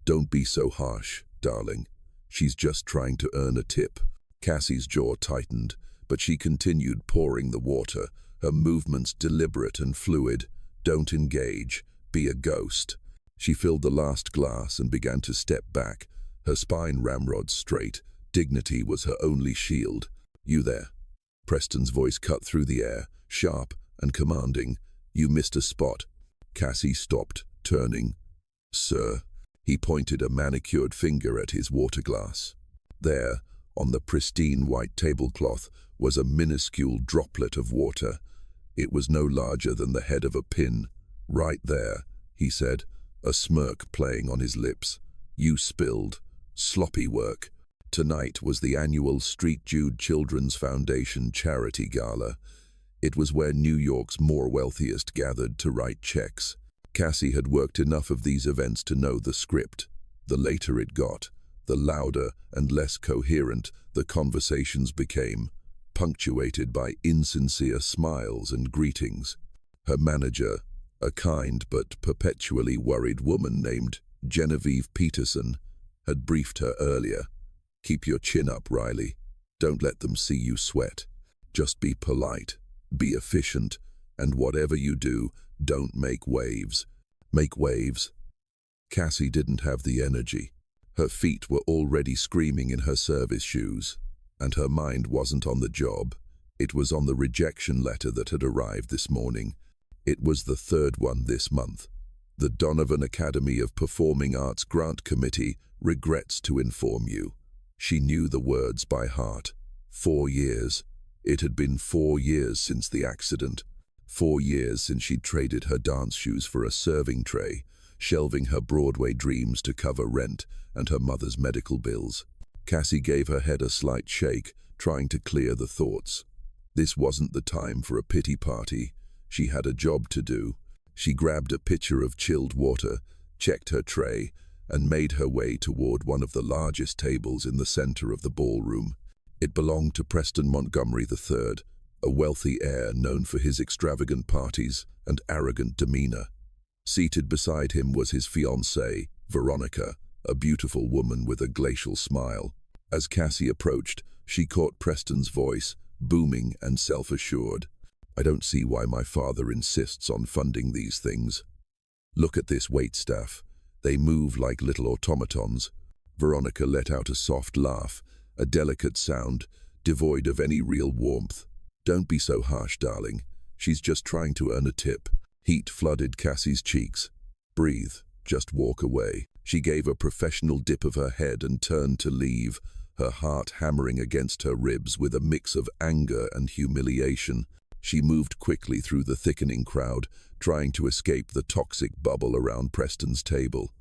Don't be so harsh, darling. She's just trying to earn a tip. Cassie's jaw tightened, but she continued pouring the water, her movements deliberate and fluid. Don't engage. Be a ghost. She filled the last glass and began to step back, her spine ramrod straight. Dignity was her only shield. You there? Preston's voice cut through the air, sharp and commanding. You missed a spot. Cassie stopped, turning. Sir. He pointed a manicured finger at his water glass. There, on the pristine white tablecloth, was a minuscule droplet of water. It was no larger than the head of a pin. Right there, he said, a smirk playing on his lips. You spilled. Sloppy work. Tonight was the annual St. Jude Children's Foundation charity gala. It was where New York's more wealthiest gathered to write checks. Cassie had worked enough of these events to know the script. The later it got, the louder and less coherent the conversations became, punctuated by insincere smiles and greetings. Her manager, a kind but perpetually worried woman named Genevieve Peterson, had briefed her earlier. Keep your chin up, Riley. Don't let them see you sweat. Just be polite, be efficient, and whatever you do, don't make waves. Make waves? Cassie didn't have the energy. Her feet were already screaming in her service shoes, and her mind wasn't on the job. It was on the rejection letter that had arrived this morning. It was the third one this month. The Donovan Academy of Performing Arts Grant Committee regrets to inform you. She knew the words by heart. 4 years. It had been 4 years since the accident. 4 years since she'd traded her dance shoes for a serving tray, shelving her Broadway dreams to cover rent and her mother's medical bills. Cassie gave her head a slight shake, trying to clear the thoughts. This wasn't the time for a pity party. She had a job to do. She grabbed a pitcher of chilled water, checked her tray, and made her way toward one of the largest tables in the center of the ballroom. It belonged to Preston Montgomery III, a wealthy heir known for his extravagant parties and arrogant demeanor. Seated beside him was his fiancée, Veronica, a beautiful woman with a glacial smile. As Cassie approached, she caught Preston's voice, booming and self-assured. I don't see why my father insists on funding these things. Look at this waitstaff. They move like little automatons. Veronica let out a soft laugh, a delicate sound, devoid of any real warmth. Don't be so harsh, darling. She's just trying to earn a tip. Heat flooded Cassie's cheeks. Breathe. Just walk away. She gave a professional dip of her head and turned to leave, her heart hammering against her ribs with a mix of anger and humiliation. She moved quickly through the thickening crowd, trying to escape the toxic bubble around Preston's table.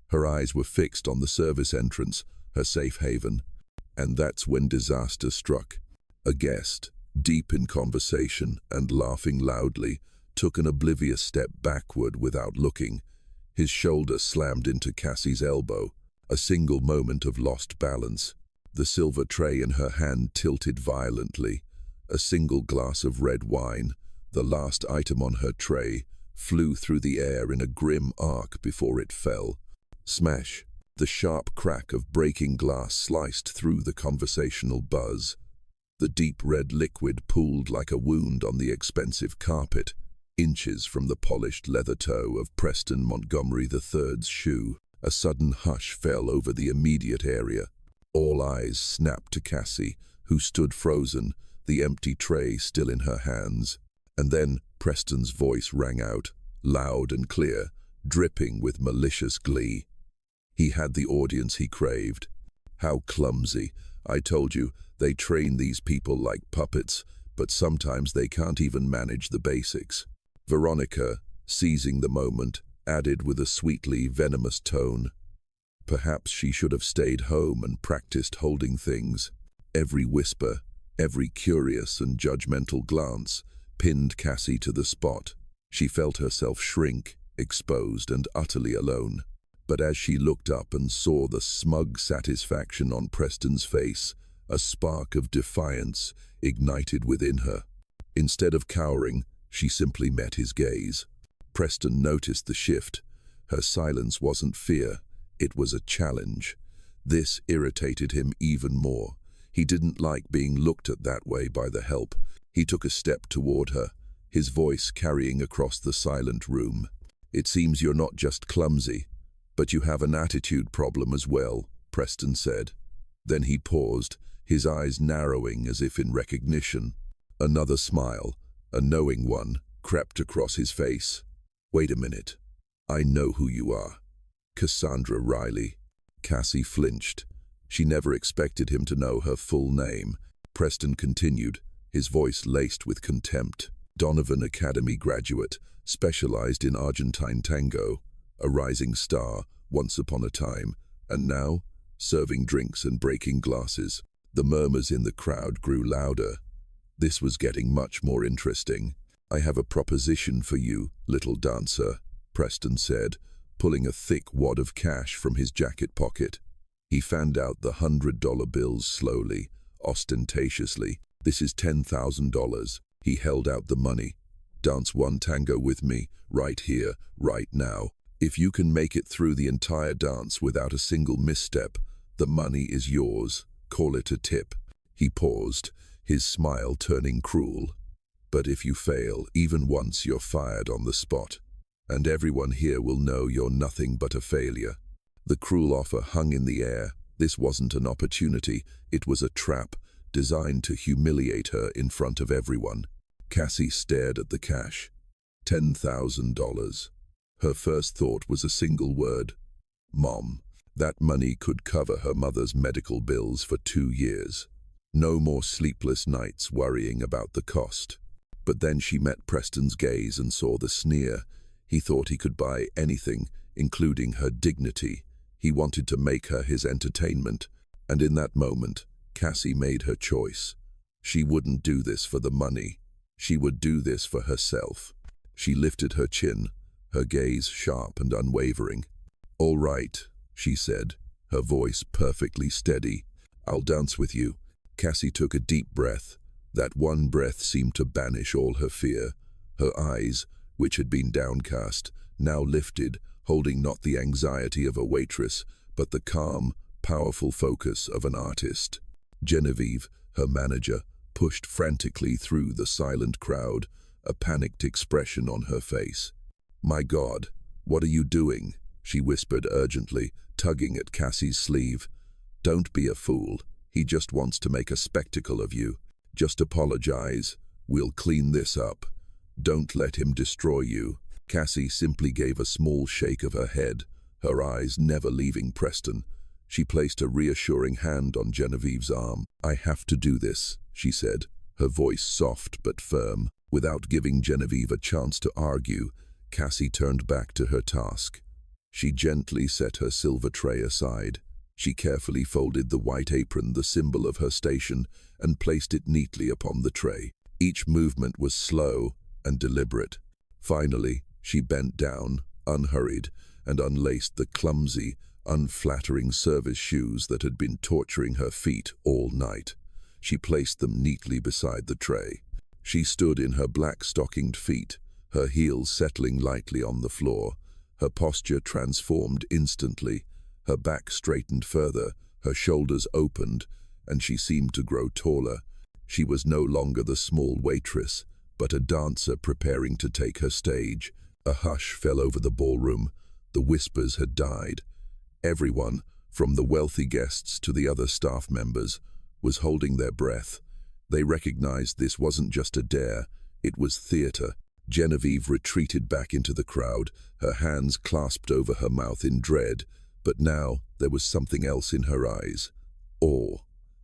Her eyes were fixed on the service entrance, her safe haven. And that's when disaster struck. A guest, deep in conversation and laughing loudly, took an oblivious step backward without looking. His shoulder slammed into Cassie's elbow, a single moment of lost balance. The silver tray in her hand tilted violently. A single glass of red wine, the last item on her tray, flew through the air in a grim arc before it fell. Smash! The sharp crack of breaking glass sliced through the conversational buzz. The deep red liquid pooled like a wound on the expensive carpet, inches from the polished leather toe of Preston Montgomery III's shoe. A sudden hush fell over the immediate area. All eyes snapped to Cassie, who stood frozen, the empty tray still in her hands. And then Preston's voice rang out, loud and clear, dripping with malicious glee. He had the audience he craved. How clumsy. I told you, they train these people like puppets, but sometimes they can't even manage the basics. Veronica, seizing the moment, added with a sweetly venomous tone. Perhaps she should have stayed home and practiced holding things. Every whisper, every curious and judgmental glance pinned Cassie to the spot. She felt herself shrink, exposed and utterly alone. But as she looked up and saw the smug satisfaction on Preston's face, a spark of defiance ignited within her. Instead of cowering, she simply met his gaze. Preston noticed the shift. Her silence wasn't fear, It was a challenge. This irritated him even more. He didn't like being looked at that way by the help. He took a step toward her, his voice carrying across the silent room. "It seems you're not just clumsy, but you have an attitude problem as well," Preston said. Then he paused, his eyes narrowing as if in recognition. Another smile, a knowing one, crept across his face. "Wait a minute. I know who you are. Cassie Riley." Cassie flinched. She never expected him to know her full name. Preston continued, his voice laced with contempt. "Donovan Academy graduate, specialized in Argentine tango, a rising star once upon a time, and now serving drinks and breaking glasses." The murmurs in the crowd grew louder. This was getting much more interesting. "I have a proposition for you, little dancer," Preston said, pulling a thick wad of cash from his jacket pocket. He fanned out the $100 bills slowly, ostentatiously. "This is $10,000. He held out the money. "Dance one tango with me, right here, right now. If you can make it through the entire dance without a single misstep, the money is yours. Call it a tip." He paused, his smile turning cruel. "But if you fail, even once, you're fired on the spot. And everyone here will know you're nothing but a failure." The cruel offer hung in the air. This wasn't an opportunity, it was a trap, designed to humiliate her in front of everyone. Cassie stared at the cash. $10,000. Her first thought was a single word: Mom. That money could cover her mother's medical bills for 2 years. No more sleepless nights worrying about the cost. But then she met Preston's gaze and saw the sneer. He thought he could buy anything, including her dignity. He wanted to make her his entertainment, and in that moment, Cassie made her choice. She wouldn't do this for the money. She would do this for herself. She lifted her chin, her gaze sharp and unwavering. "All right," she said, her voice perfectly steady. "I'll dance with you." Cassie took a deep breath. That one breath seemed to banish all her fear. Her eyes, which had been downcast, now lifted, holding not the anxiety of a waitress, but the calm, powerful focus of an artist. Genevieve, her manager, pushed frantically through the silent crowd, a panicked expression on her face. "My God, what are you doing?" she whispered urgently, tugging at Cassie's sleeve. "Don't be a fool. He just wants to make a spectacle of you. Just apologize. We'll clean this up. Don't let him destroy you." Cassie simply gave a small shake of her head, her eyes never leaving Preston. She placed a reassuring hand on Genevieve's arm. "I have to do this," she said, her voice soft but firm. Without giving Genevieve a chance to argue, Cassie turned back to her task. She gently set her silver tray aside. She carefully folded the white apron, the symbol of her station, and placed it neatly upon the tray. Each movement was slow and deliberate. Finally, she bent down, unhurried, and unlaced the clumsy, unflattering service shoes that had been torturing her feet all night. She placed them neatly beside the tray. She stood in her black-stockinged feet, her heels settling lightly on the floor. Her posture transformed instantly. Her back straightened further, her shoulders opened, and she seemed to grow taller. She was no longer the small waitress, but a dancer preparing to take her stage. A hush fell over the ballroom. The whispers had died. Everyone, from the wealthy guests to the other staff members, was holding their breath. They recognized this wasn't just a dare, it was theater. Genevieve retreated back into the crowd, her hands clasped over her mouth in dread. But now there was something else in her eyes: awe.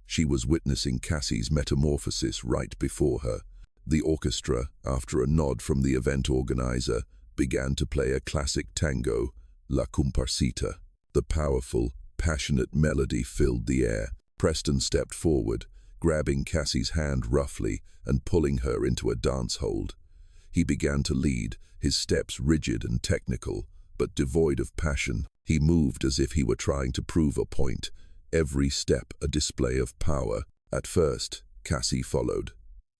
She was witnessing Cassie's metamorphosis right before her. The orchestra, after a nod from the event organizer, began to play a classic tango, La Comparsita. The powerful, passionate melody filled the air. Preston stepped forward, grabbing Cassie's hand roughly and pulling her into a dance hold. He began to lead, his steps rigid and technical, but devoid of passion. He moved as if he were trying to prove a point, every step a display of power. At first, Cassie followed.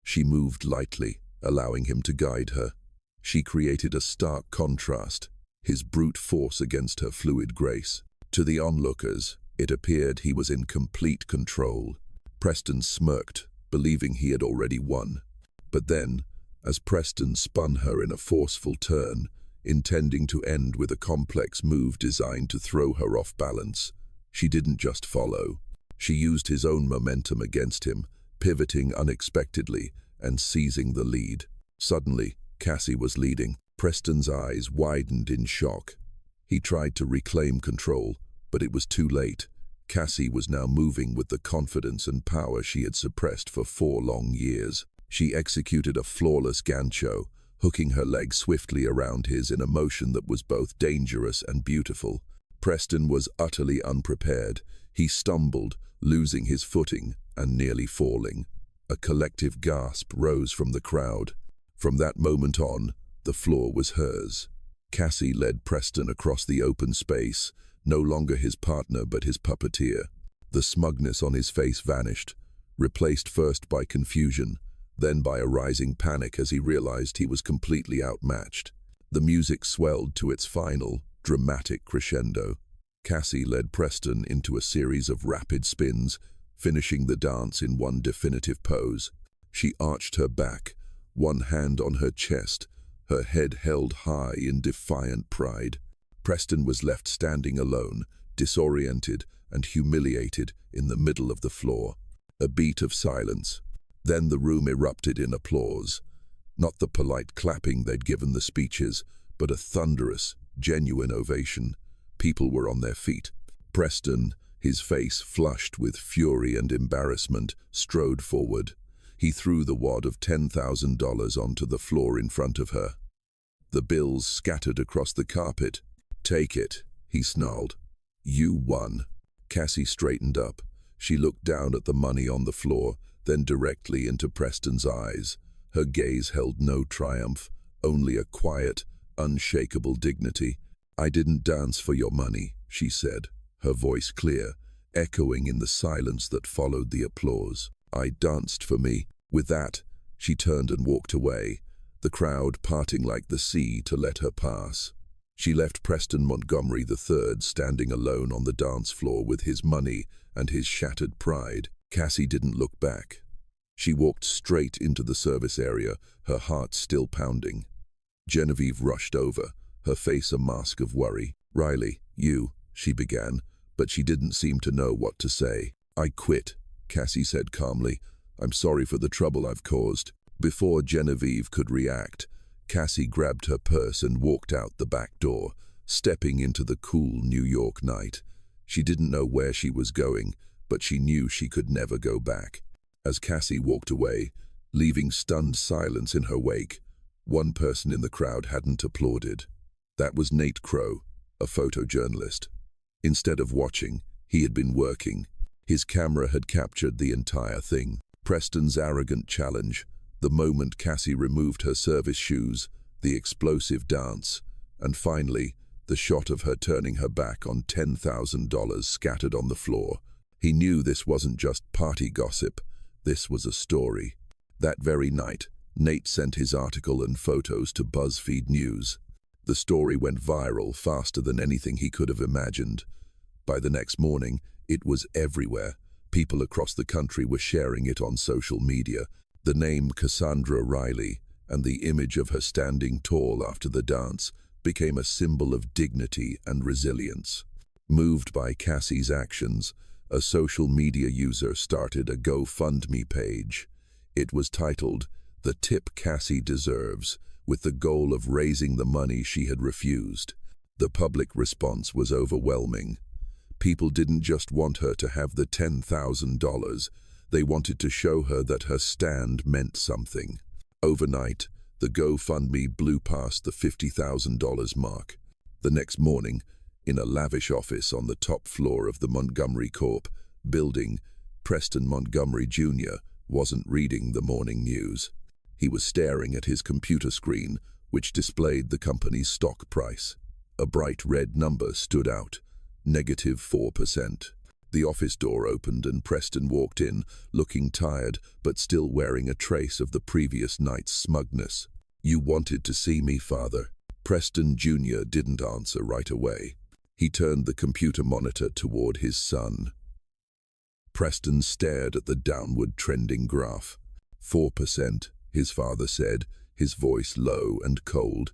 She moved lightly, allowing him to guide her. She created a stark contrast, his brute force against her fluid grace. To the onlookers, it appeared he was in complete control. Preston smirked, believing he had already won. But then, as Preston spun her in a forceful turn, intending to end with a complex move designed to throw her off balance, she didn't just follow. She used his own momentum against him, pivoting unexpectedly and seizing the lead. Suddenly, Cassie was leading. Preston's eyes widened in shock. He tried to reclaim control, but it was too late. Cassie was now moving with the confidence and power she had suppressed for 4 long years. She executed a flawless gancho, hooking her leg swiftly around his in a motion that was both dangerous and beautiful. Preston was utterly unprepared. He stumbled, losing his footing and nearly falling. A collective gasp rose from the crowd. From that moment on, the floor was hers. Cassie led Preston across the open space, no longer his partner but his puppeteer. The smugness on his face vanished, replaced first by confusion, then by a rising panic as he realized he was completely outmatched. The music swelled to its final, dramatic crescendo. Cassie led Preston into a series of rapid spins, finishing the dance in one definitive pose. She arched her back, one hand on her chest, her head held high in defiant pride. Preston was left standing alone, disoriented and humiliated in the middle of the floor. A beat of silence. Then the room erupted in applause. Not the polite clapping they'd given the speeches, but a thunderous, genuine ovation. People were on their feet. Preston, his face flushed with fury and embarrassment, strode forward. He threw the wad of $10,000 onto the floor in front of her. The bills scattered across the carpet. "Take it," he snarled. "You won." Cassie straightened up. She looked down at the money on the floor, then directly into Preston's eyes. Her gaze held no triumph, only a quiet, unshakable dignity. "I didn't dance for your money," she said, her voice clear, echoing in the silence that followed the applause. "I danced for me." With that, she turned and walked away, the crowd parting like the sea to let her pass. She left Preston Montgomery III standing alone on the dance floor with his money and his shattered pride. Cassie didn't look back. She walked straight into the service area, her heart still pounding. Genevieve rushed over, her face a mask of worry. "Riley, she began, but she didn't seem to know what to say. "I quit," Cassie said calmly. "I'm sorry for the trouble I've caused." Before Genevieve could react, Cassie grabbed her purse and walked out the back door, stepping into the cool New York night. She didn't know where she was going, but she knew she could never go back. As Cassie walked away, leaving stunned silence in her wake, one person in the crowd hadn't applauded. That was Nate Crow, a photojournalist. Instead of watching, he had been working. His camera had captured the entire thing. Preston's arrogant challenge, the moment Cassie removed her service shoes, the explosive dance, and finally, the shot of her turning her back on $10,000 scattered on the floor. He knew this wasn't just party gossip, this was a story. That very night, Nate sent his article and photos to BuzzFeed News. The story went viral faster than anything he could have imagined. By the next morning, it was everywhere. People across the country were sharing it on social media. The name Cassie Riley and the image of her standing tall after the dance became a symbol of dignity and resilience. Moved by Cassie's actions, a social media user started a GoFundMe page. It was titled, "The Tip Cassie Deserves," with the goal of raising the money she had refused. The public response was overwhelming. People didn't just want her to have the $10,000, they wanted to show her that her stand meant something. Overnight, the GoFundMe blew past the $50,000 mark. The next morning, in a lavish office on the top floor of the Montgomery Corp building, Preston Montgomery Jr. wasn't reading the morning news. He was staring at his computer screen, which displayed the company's stock price. A bright red number stood out, -4%. The office door opened and Preston walked in, looking tired but still wearing a trace of the previous night's smugness. "You wanted to see me, father?" Preston Jr. didn't answer right away. He turned the computer monitor toward his son. Preston stared at the downward trending graph. 4%, his father said, his voice low and cold.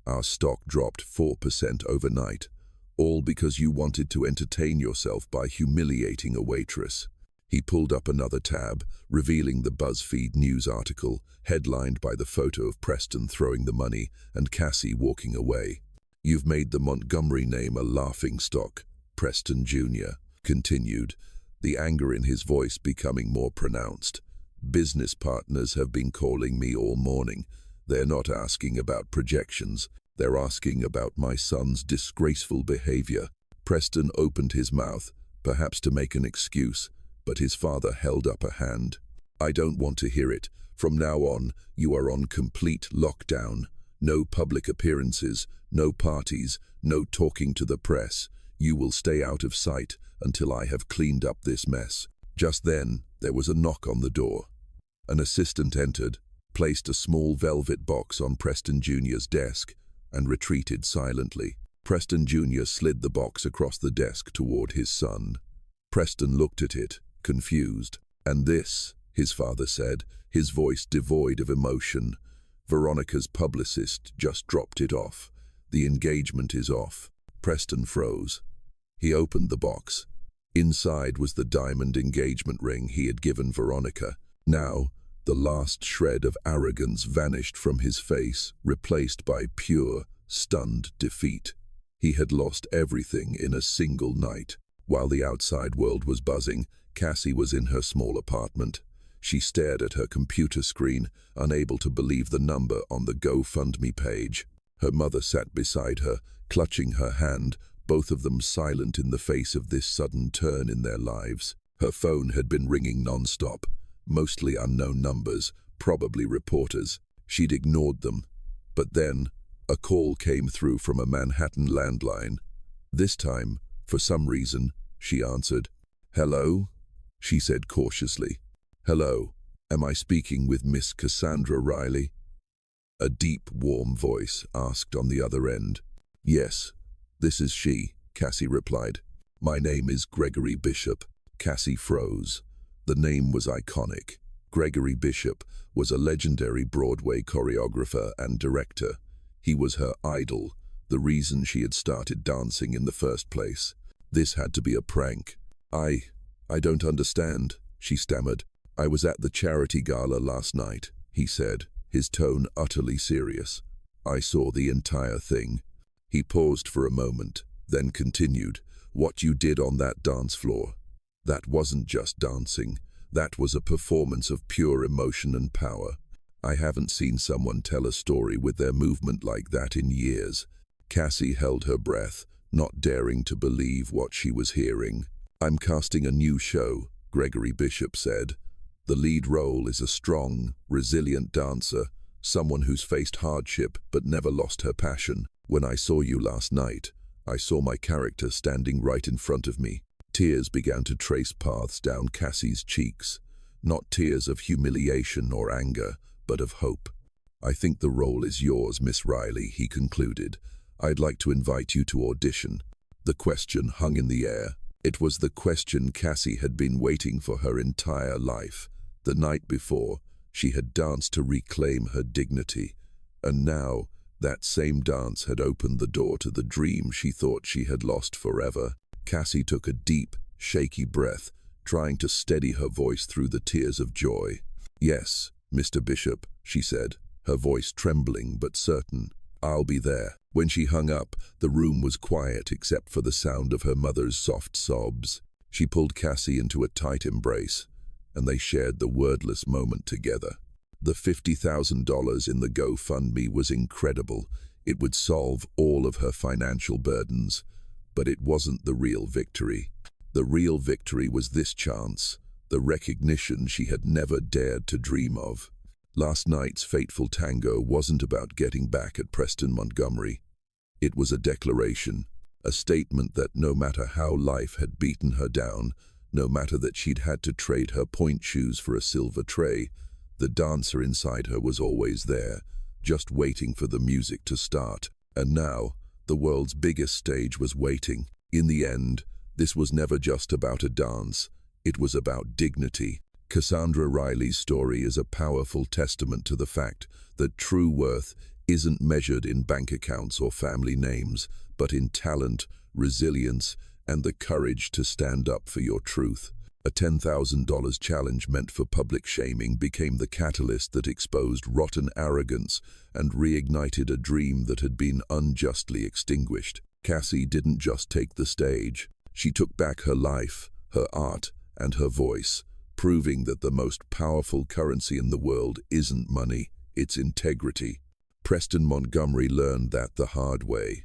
Our stock dropped 4% overnight, all because you wanted to entertain yourself by humiliating a waitress. He pulled up another tab, revealing the BuzzFeed news article, headlined by the photo of Preston throwing the money and Cassie walking away. You've made the Montgomery name a laughingstock, Preston Jr. continued, the anger in his voice becoming more pronounced. Business partners have been calling me all morning. They're not asking about projections. They're asking about my son's disgraceful behavior. Preston opened his mouth, perhaps to make an excuse, but his father held up a hand. I don't want to hear it. From now on, you are on complete lockdown. No public appearances, no parties, no talking to the press. You will stay out of sight until I have cleaned up this mess. Just then, there was a knock on the door. An assistant entered, placed a small velvet box on Preston Jr.'s desk, and retreated silently. Preston Jr. slid the box across the desk toward his son. Preston looked at it, confused. And this, his father said, his voice devoid of emotion. Veronica's publicist just dropped it off. The engagement is off. Preston froze. He opened the box. Inside was the diamond engagement ring he had given Veronica. Now, the last shred of arrogance vanished from his face, replaced by pure, stunned defeat. He had lost everything in a single night. While the outside world was buzzing, Cassie was in her small apartment. She stared at her computer screen, unable to believe the number on the GoFundMe page. Her mother sat beside her, clutching her hand, both of them silent in the face of this sudden turn in their lives. Her phone had been ringing non-stop, mostly unknown numbers, probably reporters. She'd ignored them. But then, a call came through from a Manhattan landline. This time, for some reason, she answered. Hello? She said cautiously. Hello, am I speaking with Miss Cassandra Riley? A deep, warm voice asked on the other end. Yes, this is she, Cassie replied. My name is Gregory Bishop. Cassie froze. The name was iconic. Gregory Bishop was a legendary Broadway choreographer and director. He was her idol, the reason she had started dancing in the first place. This had to be a prank. I don't understand, she stammered. I was at the charity gala last night, he said, his tone utterly serious. I saw the entire thing. He paused for a moment, then continued, what you did on that dance floor. That wasn't just dancing. That was a performance of pure emotion and power. I haven't seen someone tell a story with their movement like that in years. Cassie held her breath, not daring to believe what she was hearing. I'm casting a new show, Gregory Bishop said. The lead role is a strong, resilient dancer, someone who's faced hardship but never lost her passion. When I saw you last night, I saw my character standing right in front of me. Tears began to trace paths down Cassie's cheeks, not tears of humiliation or anger, but of hope. I think the role is yours, Miss Riley, he concluded. I'd like to invite you to audition. The question hung in the air. It was the question Cassie had been waiting for her entire life. The night before, she had danced to reclaim her dignity, and now that same dance had opened the door to the dream she thought she had lost forever. Cassie took a deep, shaky breath, trying to steady her voice through the tears of joy. Yes, Mr. Bishop, she said, her voice trembling but certain. I'll be there. When she hung up, the room was quiet except for the sound of her mother's soft sobs. She pulled Cassie into a tight embrace, and they shared the wordless moment together. The $50,000 in the GoFundMe was incredible. It would solve all of her financial burdens. But it wasn't the real victory. The real victory was this chance, the recognition she had never dared to dream of. Last night's fateful tango wasn't about getting back at Preston Montgomery. It was a declaration, a statement that no matter how life had beaten her down, no matter that she'd had to trade her point shoes for a silver tray, the dancer inside her was always there, just waiting for the music to start. And now, the world's biggest stage was waiting. In the end, this was never just about a dance. It was about dignity. Cassie Riley's story is a powerful testament to the fact that true worth isn't measured in bank accounts or family names, but in talent, resilience, and the courage to stand up for your truth. A $10,000 challenge meant for public shaming became the catalyst that exposed rotten arrogance and reignited a dream that had been unjustly extinguished. Cassie didn't just take the stage. She took back her life, her art, and her voice, proving that the most powerful currency in the world isn't money, it's integrity. Preston Montgomery learned that the hard way,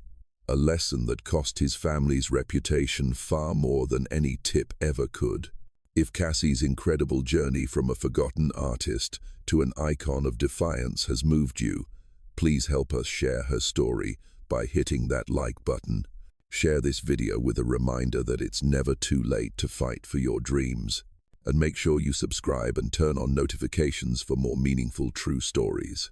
a lesson that cost his family's reputation far more than any tip ever could. If Cassie's incredible journey from a forgotten artist to an icon of defiance has moved you, please help us share her story by hitting that like button. Share this video with a reminder that it's never too late to fight for your dreams. And make sure you subscribe and turn on notifications for more meaningful true stories.